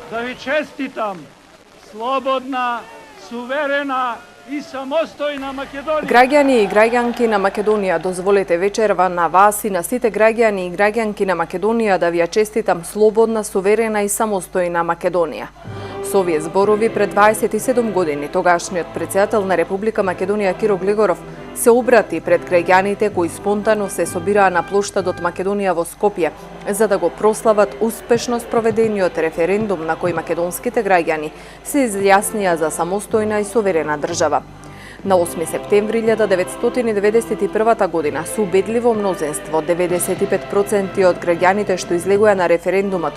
да ви честитам слободна, суверена и самостојна Македонија. Граѓани и граѓанки на Македонија, дозволете вечерва на вас и на сите граѓани и граѓанки на Македонија да ви ја честитам слободна, суверена и самостојна Македонија. Со овие зборови пред 27 години тогашниот претседател на Република Македонија Киро Глигоров се обрати пред граѓаните кои спонтано се собираа на плоштадот Македонија во Скопје за да го прослават успешно спроведениот референдум на кој македонските граѓани се изјаснија за самостојна и суверена држава. На 8 септември 1991 година со убедливо мнозинство 95% од граѓаните што излегоа на референдумот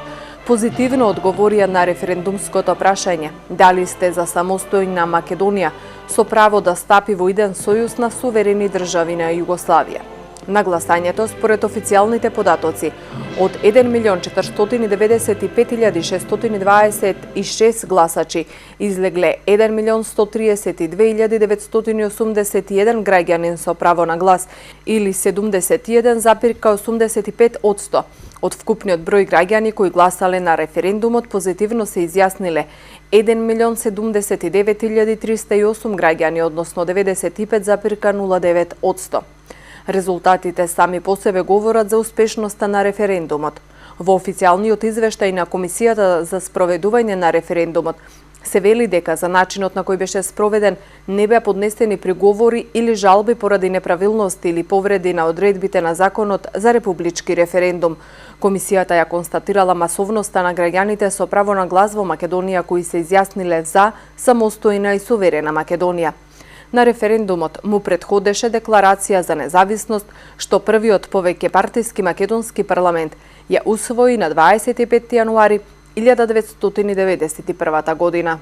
позитивно одговорија на референдумското прашање дали сте за самостојна Македонија со право да стапи во еден сојуз на суверени држави на Југославија. На гласањето, според официјалните податоци, од 1.045.626 гласачи излегле 1.132.981 граѓанин со право на глас или 71,85% од вкупниот број граѓани кои гласале на референдумот. Позитивно се изјасниле 1.079.308 граѓани, односно 95,09%. Резултатите сами по себе говорат за успешноста на референдумот. Во официјалниот извештај на Комисијата за спроведување на референдумот се вели дека за начинот на кој беше спроведен не беа поднесени приговори или жалби поради неправилности или повреди на одредбите на законот за републички референдум. Комисијата ја констатирала масовноста на граѓаните со право на глас во Македонија кои се изјасниле за самостојна и суверена Македонија. На референдумот му претходеше декларација за независност, што првиот повеќе партиски македонски парламент ја усвои на 25 јануари 1991 година.